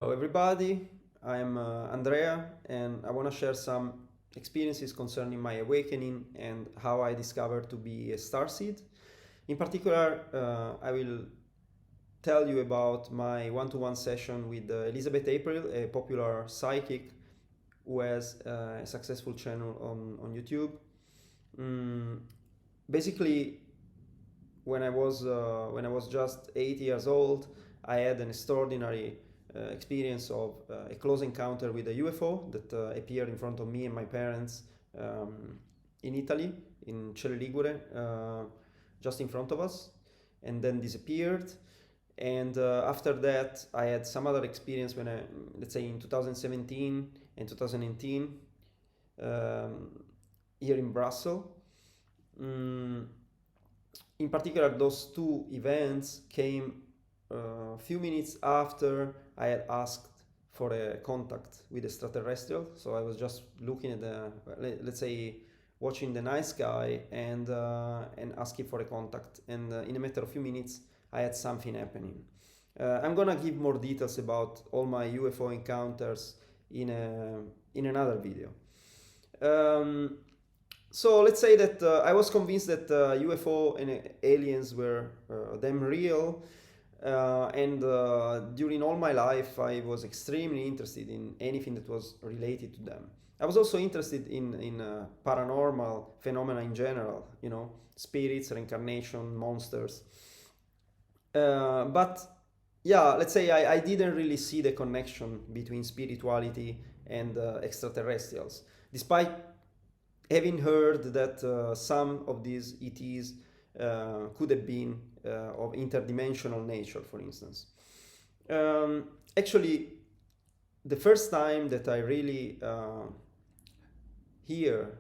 Hello, everybody. I'm Andrea, and I want to share some experiences concerning my awakening and how I discovered to be a starseed. In particular, I will tell you about my one-to-one session with Elizabeth April, a popular psychic who has a successful channel on YouTube. Mm, Basically, when I was just 8 years old, I had an extraordinary experience of a close encounter with a UFO that appeared in front of me and my parents in Italy, in Celle Ligure, just in front of us, and then disappeared. And after that, I had some other experience let's say, in 2017 and 2018, um, here in Brussels. Mm, in particular, those two events came a few minutes after I had asked for a contact with extraterrestrial. So I was just looking at let's say, watching the night sky and asking for a contact. And in a matter of few minutes, I had something happening. I'm gonna give more details about all my UFO encounters in another video. Um, so let's say that I was convinced that UFO and aliens were damn real, and during all my life I was extremely interested in anything that was related to them. I was also interested in paranormal phenomena in general, spirits, reincarnation, monsters. But yeah, let's say I didn't really see the connection between spirituality and extraterrestrials, despite having heard that some of these ETs could have been of interdimensional nature, for instance. Actually, the first time that I really hear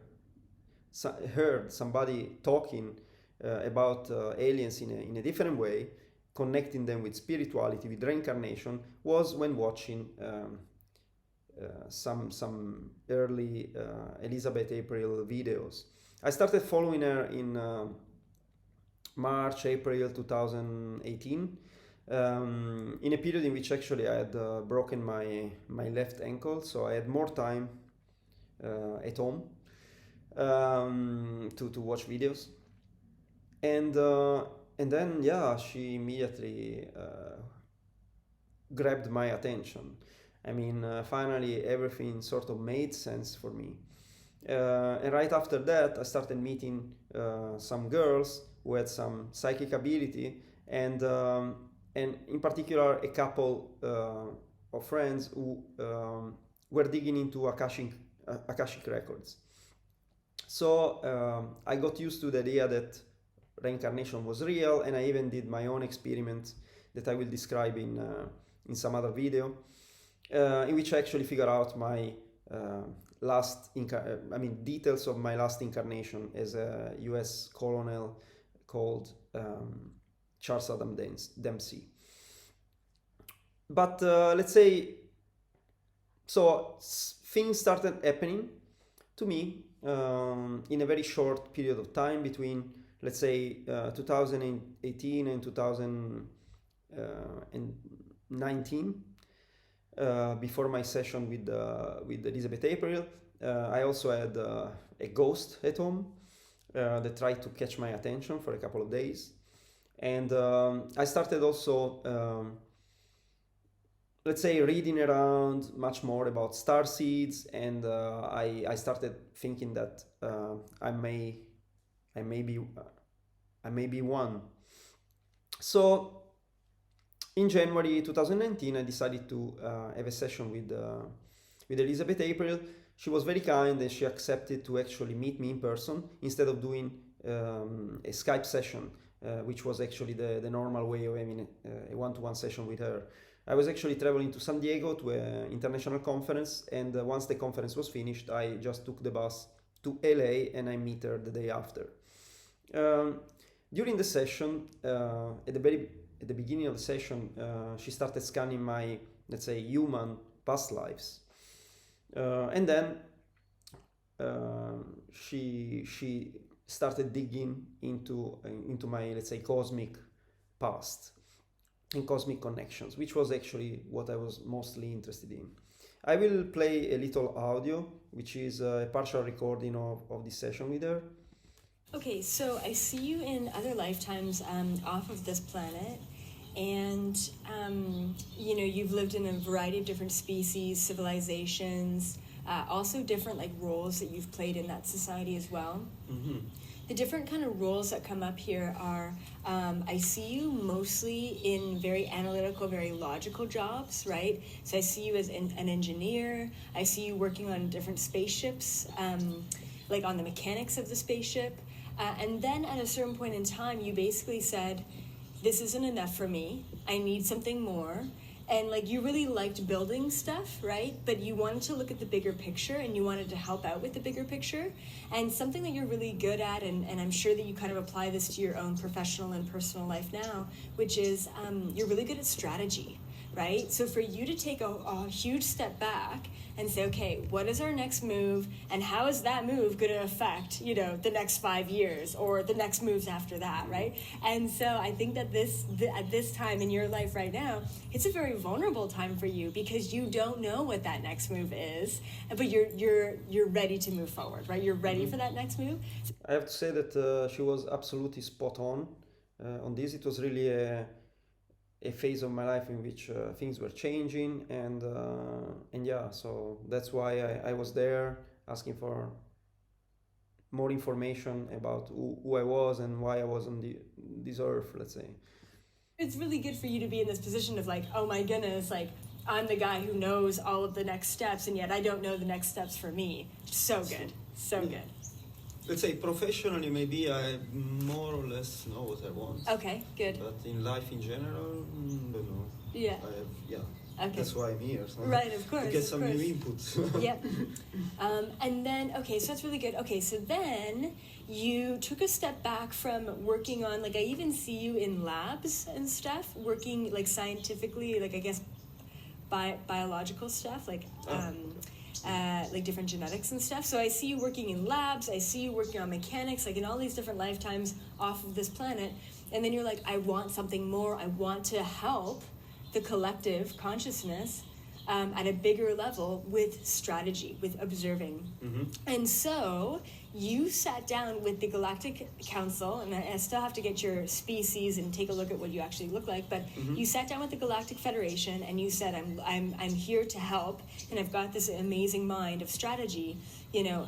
heard somebody talking about aliens in a different way, connecting them with spirituality, with reincarnation, was when watching some early Elizabeth April videos. I started following her in March, April 2018, in a period in which actually I had broken my left ankle, so I had more time at home to watch videos. And and then, yeah, she immediately grabbed my attention. I mean, finally everything sort of made sense for me. And right after that, I started meeting some girls who had some psychic ability, and in particular a couple of friends who were digging into Akashic records. So I got used to the idea that reincarnation was real, and I even did my own experiment that I will describe in some other video, in which I actually figure out my uh, details of my last incarnation as a U.S. colonel called Charles Adam Dempsey. But let's say, so things started happening to me in a very short period of time between, let's say, 2018 and 2019. Before my session with Elizabeth April, I also had a ghost at home that tried to catch my attention for a couple of days, and I started also, let's say, reading around much more about star seeds, and I started thinking that I may be I may be one. So in January 2019, I decided to have a session with Elizabeth April. She was very kind and she accepted to actually meet me in person instead of doing a Skype session, which was actually the normal way of having a one-to-one session with her. I was actually traveling to San Diego to an international conference, and once the conference was finished, I just took the bus to LA and I met her the day after. Um, During the session, at the beginning of the session, she started scanning my, let's say, human past lives, and then she started digging into my, let's say, cosmic past. and cosmic connections, which was actually what I was mostly interested in. I will play a little audio, which is a partial recording of this session with her. Okay, so I see you in other lifetimes off of this planet, and you've lived in a variety of different species, civilizations, also different like roles that you've played in that society as well. Mm-hmm. The different kind of roles that come up here are, I see you mostly in very analytical, very logical jobs, right? So I see you as an engineer. I see you working on different spaceships, like on the mechanics of the spaceship. And then at a certain point in time, you basically said, this isn't enough for me. I need something more. And like you really liked building stuff, right? But you wanted to look at the bigger picture and you wanted to help out with the bigger picture. And something that you're really good at, and I'm sure that you kind of apply this to your own professional and personal life now, which is you're really good at strategy, right? So for you to take a huge step back and say, okay, what is our next move, and how is that move going to affect, the next 5 years or the next moves after that, right? And so I think that at this time in your life right now, it's a very vulnerable time for you because you don't know what that next move is, but you're ready to move forward, right? You're ready for that next move. I have to say that she was absolutely spot on this. It was really a phase of my life in which things were changing, and yeah, so that's why I was there asking for more information about who I was and why I was on this earth, let's say. It's really good for you to be in this position of like, oh my goodness, like I'm the guy who knows all of the next steps, and yet I don't know the next steps for me. So good, so good. Let's say professionally, maybe I more or less know what I want. Okay, good. But in life in general, don't know. Yeah. Okay. That's why I'm here. So right, of course. To get some new input. Yep. And then, okay, so that's really good. Okay, so then you took a step back from working on, like I even see you in labs and stuff, working like scientifically, like I guess biological stuff, like different genetics and stuff. So I see you working in labs, I see you working on mechanics, like in all these different lifetimes off of this planet. And then you're like, I want something more. I want to help the collective consciousness at a bigger level with strategy, with observing. Mm-hmm. And so you sat down with the Galactic Council, and I still have to get your species and take a look at what you actually look like, but you sat down with the Galactic Federation and you said, I'm here to help, and I've got this amazing mind of strategy,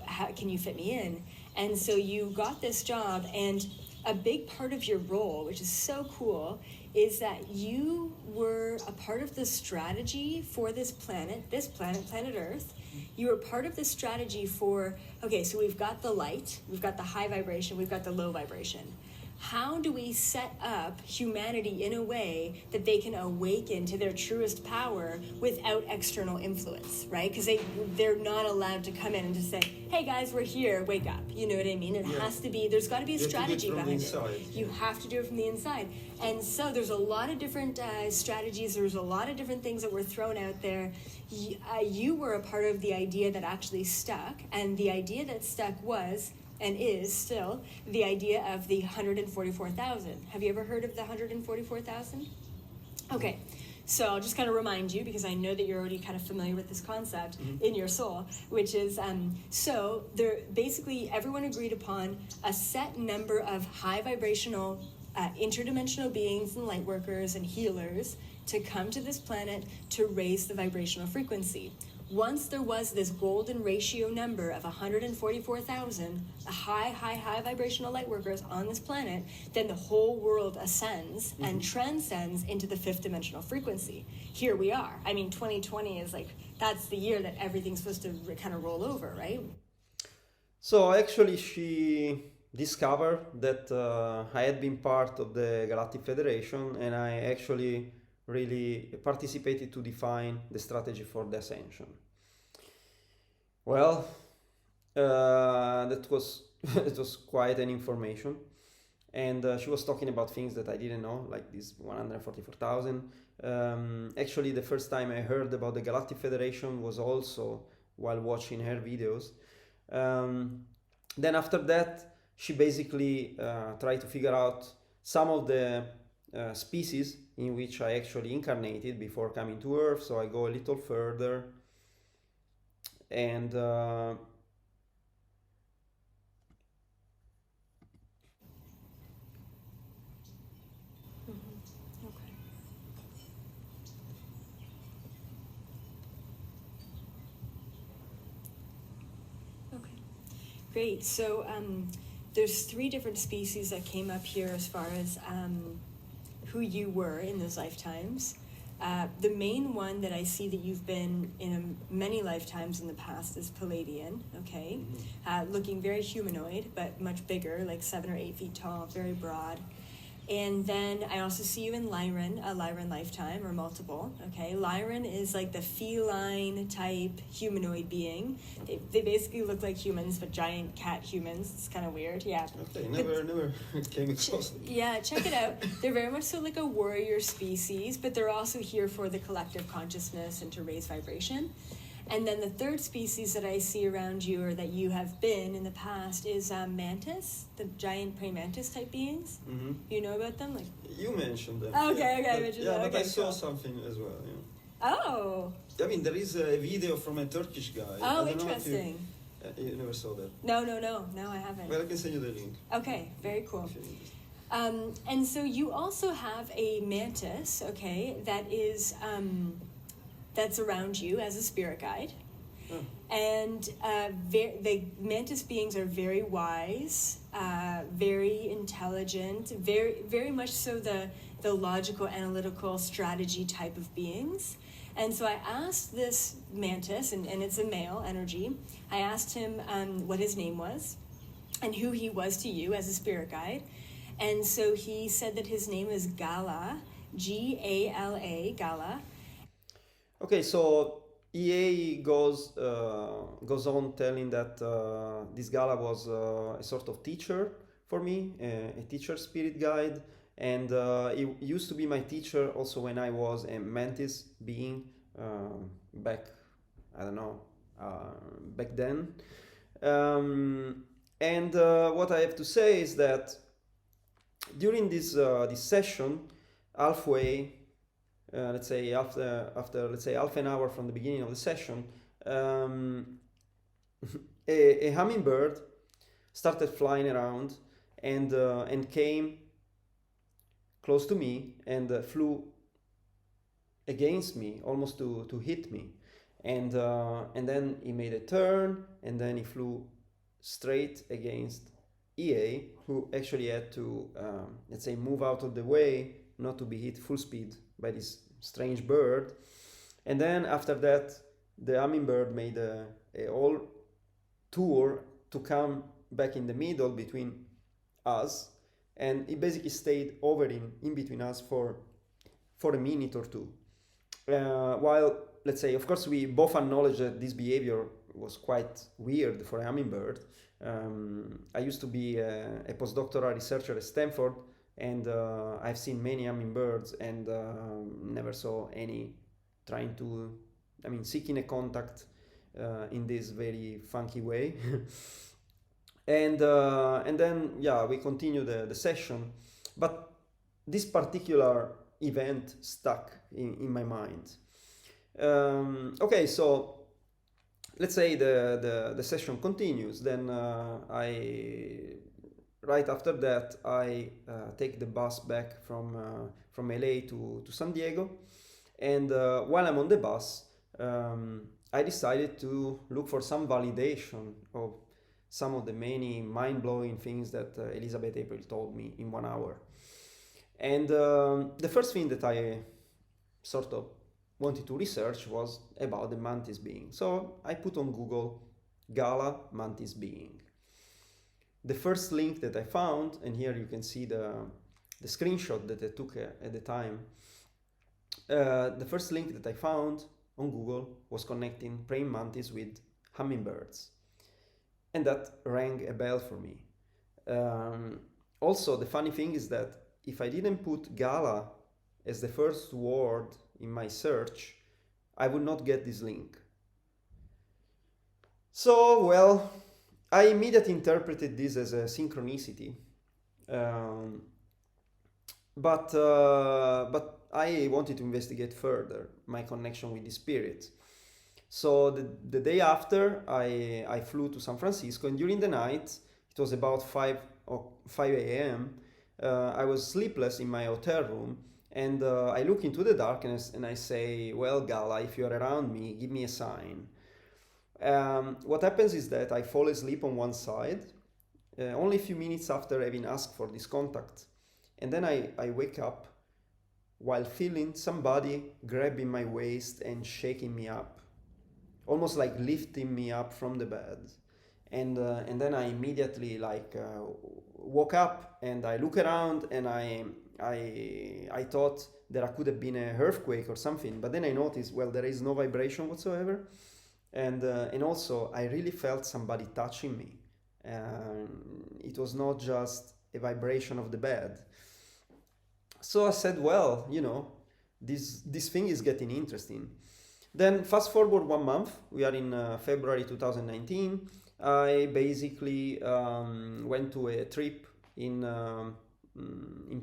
how can you fit me in? And so you got this job, and a big part of your role, which is so cool, is that you were a part of the strategy for this planet Earth. You were part of the strategy for, okay, so we've got the light, we've got the high vibration, we've got the low vibration. How do we set up humanity in a way that they can awaken to their truest power without external influence, right? Because they're not allowed to come in and just say, hey guys, we're here, wake up. You know what I mean? It has to be, there's got to be a strategy behind it. You have to do it from the inside. And so there's a lot of different strategies, there's a lot of different things that were thrown out there. You were a part of the idea that actually stuck, and the idea that stuck was, and is still, the idea of the 144,000. Have you ever heard of the 144,000? Okay, so I'll just kind of remind you, because I know that you're already kind of familiar with this concept in your soul, which is, so there basically everyone agreed upon a set number of high vibrational interdimensional beings and light workers and healers to come to this planet to raise the vibrational frequency. Once there was this golden ratio number of 144,000 high vibrational light workers on this planet, then the whole world ascends and transcends into the fifth dimensional frequency. Here we are. I mean, 2020 is like, that's the year that everything's supposed to kind of roll over, right? So actually she discovered that I had been part of the Galactic Federation, and I actually really participated to define the strategy for the ascension. Well, that was it was quite an information, and she was talking about things that I didn't know, like this 144,000. Actually, the first time I heard about the Galactic Federation was also while watching her videos. Then after that, she basically tried to figure out some of the species in which I actually incarnated before coming to Earth. So I go a little further, and Okay. Okay. Great. So there's 3 different species that came up here as far as who you were in those lifetimes. The main one that I see that you've been in many lifetimes in the past is Palladian, okay? Looking very humanoid, but much bigger, like 7 or 8 feet tall, very broad. And then I also see you in Lyran, a Lyran lifetime, or multiple, okay? Lyran is like the feline type humanoid being. They basically look like humans, but giant cat humans. It's kind of weird, yeah. Okay, never came across them. Yeah, check it out. They're very much so like a warrior species, but they're also here for the collective consciousness and to raise vibration. And then the 3rd species that I see around you, or that you have been in the past, is mantis, the giant praying mantis type beings. Mm-hmm. You know about them? Like, You mentioned them. Okay, yeah, I but, mentioned yeah, that. but I Okay, saw cool. something as well. Yeah. Oh, I mean, there is a video from a Turkish guy. I oh, don't know if interesting. you never saw that. No, I haven't. Well, I can send you the link. Okay, very cool. If you're interested. And so you also have a mantis, okay, that is that's around you as a spirit guide. Oh. And the mantis beings are very wise, very intelligent, very much so the logical, analytical, strategy type of beings. And so I asked this mantis, and it's a male energy, I asked him what his name was and who he was to you as a spirit guide. And so he said that his name is Gala, Gala, Gala. Okay, so EA goes on telling that this Gala was a sort of teacher for me, a teacher spirit guide, and he used to be my teacher also when I was a mantis being back, I don't know, back then. And what I have to say is that during this session, halfway, let's say after let's say half an hour from the beginning of the session, a hummingbird started flying around and came close to me and flew against me, almost to hit me, and then he made a turn, and then he flew straight against EA, who actually had to let's say move out of the way not to be hit full speed by this strange bird. And then after that, the hummingbird made a whole tour to come back in the middle between us, and it basically stayed over in between us for a minute or two. While, let's say, of course, we both acknowledge that this behavior was quite weird for a hummingbird. I used to be a postdoctoral researcher at Stanford, and I've seen many hummingbirds and never saw any trying to, seeking a contact in this very funky way. And then, yeah, we continue the session, but this particular event stuck in my mind. Okay, so let's say the session continues. Then right after that, I take the bus back from LA to San Diego, and while I'm on the bus, I decided to look for some validation of some of the many mind-blowing things that Elizabeth April told me in 1 hour. And the first thing that I sort of wanted to research was about the mantis being. So I put on Google Gala mantis being. The first link that I found, and here you can see the screenshot that I took at the time, the first link that I found on Google was connecting praying mantis with hummingbirds. And that rang a bell for me. Also, the funny thing is that if I didn't put Gala as the first word in my search, I would not get this link. So, well, I immediately interpreted this as a synchronicity. but I wanted to investigate further my connection with the spirit. So the day after, I flew to San Francisco, and during the night, it was about 5 a.m. I was sleepless in my hotel room, and I look into the darkness and I say, "Well, Gala, if you are around me, give me a sign." What happens is that I fall asleep on one side, only a few minutes after having asked for this contact, and then I wake up while feeling somebody grabbing my waist and shaking me up, almost like lifting me up from the bed. And then I immediately woke up and I look around, and I thought there could have been an earthquake or something, but then I noticed, well, there is no vibration whatsoever, and also I really felt somebody touching me. It was not just a vibration of the bed. So I said, well, this thing is getting interesting. Then fast forward 1 month, we are in February 2019. I basically went to a trip in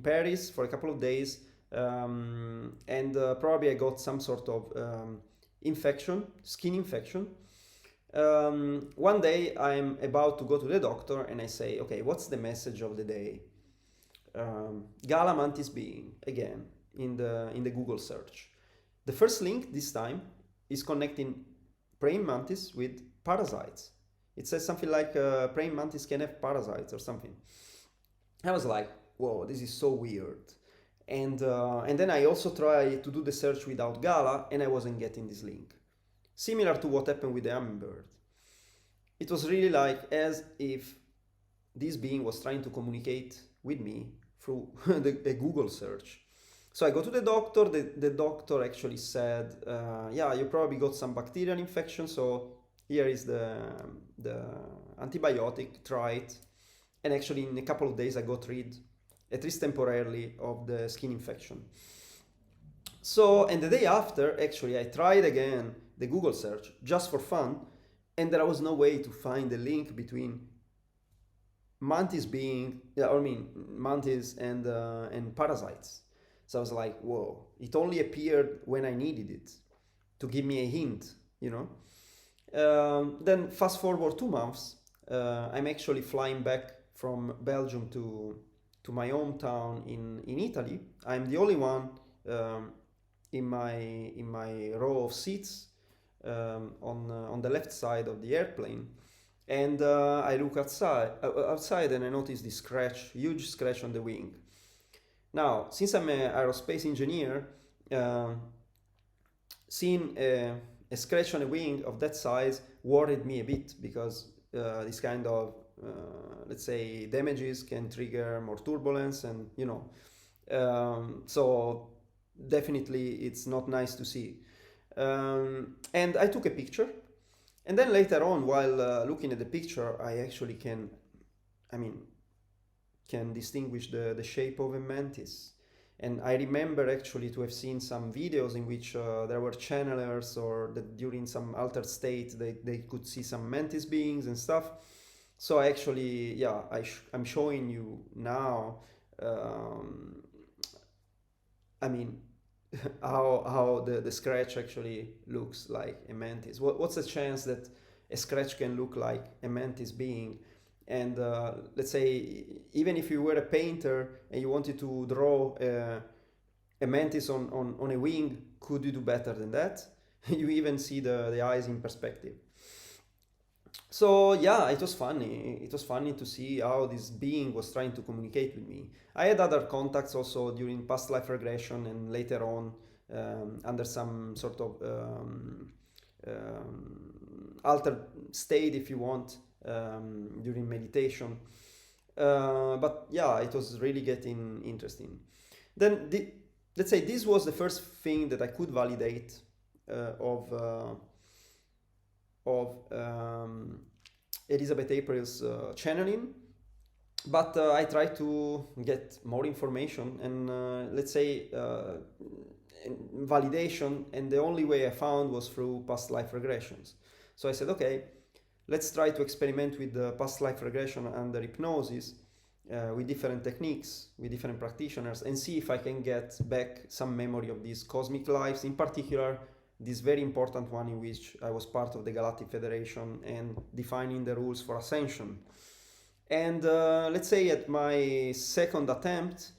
Paris for a couple of days, and probably I got some sort of skin infection. One day I'm about to go to the doctor, and I say, okay, what's the message of the day? Gala mantis being, again, in the Google search. The first link this time is connecting praying mantis with parasites. It says something like praying mantis can have parasites or something. I was like, whoa, this is so weird. And then I also tried to do the search without Gala, and I wasn't getting this link. Similar to what happened with the hummingbird. It was really like as if this being was trying to communicate with me through a Google search. So I go to the doctor. The doctor actually said, yeah, you probably got some bacterial infection, so here is the antibiotic, try it. And actually in a couple of days I got rid, at least temporarily, of the skin infection. So, and the day after, actually, I tried again the Google search just for fun, and there was no way to find the link between mantis and parasites. So I was like, whoa, it only appeared when I needed it to give me a hint, Then fast forward 2 months, I'm actually flying back from Belgium to my hometown in Italy. I'm the only one in my row of seats on the left side of the airplane, and I look outside and I notice this huge scratch on the wing. Now, since I'm an aerospace engineer, seeing a scratch on a wing of that size worried me a bit, because this kind of let's say damages can trigger more turbulence, and so definitely it's not nice to see. And I took a picture, and then later on, while looking at the picture, I actually can distinguish the shape of a mantis. And I remember actually to have seen some videos in which there were channelers, or that during some altered state they could see some mantis beings and stuff. So actually, yeah, I'm showing you now, how the scratch actually looks like a mantis. What's the chance that a scratch can look like a mantis being? And let's say, even if you were a painter and you wanted to draw a mantis on a wing, could you do better than that? You even see the eyes in perspective. So yeah, it was funny. It was funny to see how this being was trying to communicate with me. I had other contacts also during past life regression, and later on under some sort of altered state, if you want, during meditation. But yeah, it was really getting interesting. Then let's say this was the first thing that I could validate of Elizabeth April's channeling. But I tried to get more information and let's say validation, and the only way I found was through past life regressions. So I said, okay, let's try to experiment with the past life regression under hypnosis. with different techniques, with different practitioners, and see if I can get back some memory of these cosmic lives, in particular this very important one in which I was part of the Galactic Federation and defining the rules for ascension. And let's say at my second attempt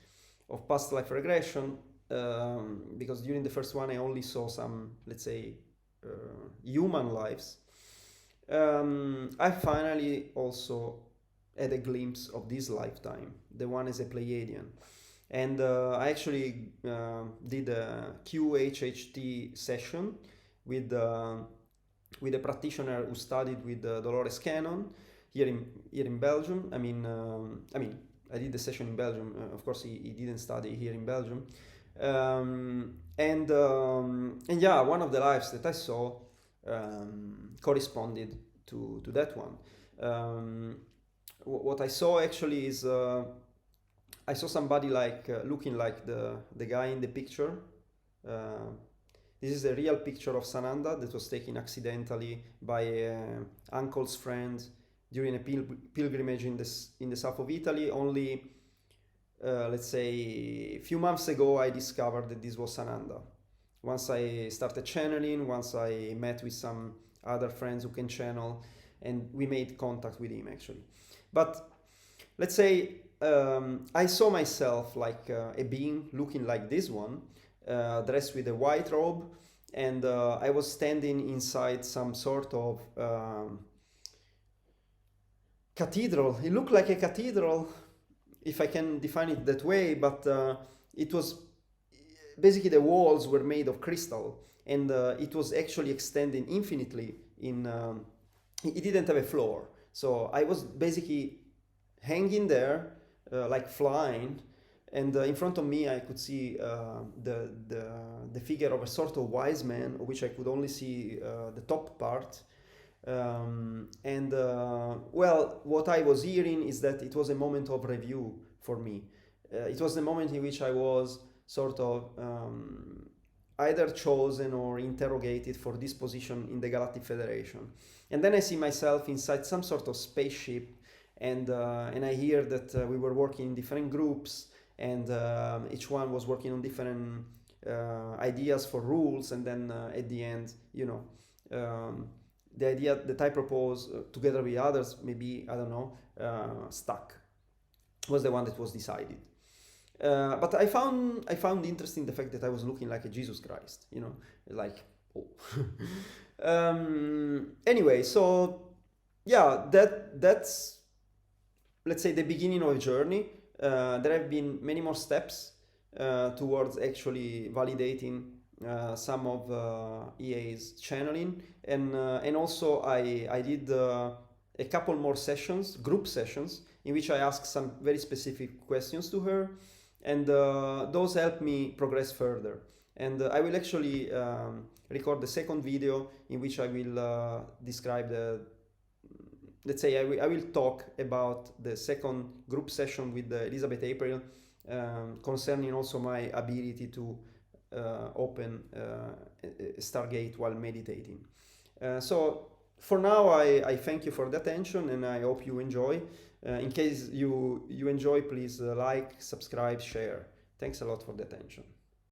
of past life regression, because during the first one I only saw some, let's say, human lives, I finally also had a glimpse of this lifetime, the one as a Pleiadian. And I actually did a QHHT session with a practitioner who studied with Dolores Cannon here in Belgium. I mean, I did the session in Belgium. Of course, he didn't study here in Belgium. And yeah, one of the lives that I saw corresponded to that one. What I saw actually is I saw somebody like looking like the guy in the picture. This is a real picture of Sananda that was taken accidentally by uncle's friend during a pilgrimage in the south of Italy. Only, let's say, a few months ago, I discovered that this was Sananda. Once I started channeling, once I met with some other friends who can channel, and we made contact with him actually. But let's say I saw myself like a being looking like this one, dressed with a white robe, and I was standing inside some sort of cathedral. It looked like a cathedral, if I can define it that way, but it was basically, the walls were made of crystal, and it was actually extending infinitely it didn't have a floor. So I was basically hanging there, like flying, and in front of me I could see the figure of a sort of wise man, of which I could only see the top part. Well, what I was hearing is that it was a moment of review for me. It was the moment in which I was sort of either chosen or interrogated for this position in the Galactic Federation. And then I see myself inside some sort of spaceship, and I hear that we were working in different groups, and each one was working on different ideas for rules, and then at the end, you know, the idea that I proposed together with others, maybe, I don't know, stuck, was the one that was decided. But I found interesting the fact that I was looking like a Jesus Christ, you know, like, oh. Anyway, so yeah, that's, let's say, the beginning of a journey. There have been many more steps towards actually validating some of EA's channeling, and also I did a couple more sessions, group sessions, in which I asked some very specific questions to her, and those helped me progress further. And I will actually record the second video in which I will describe let's say I will talk about the second group session with Elizabeth April, concerning also my ability to open a Stargate while meditating. So for now, I thank you for the attention, and I hope you enjoy. In case you enjoy, please like, subscribe, share. Thanks a lot for the attention.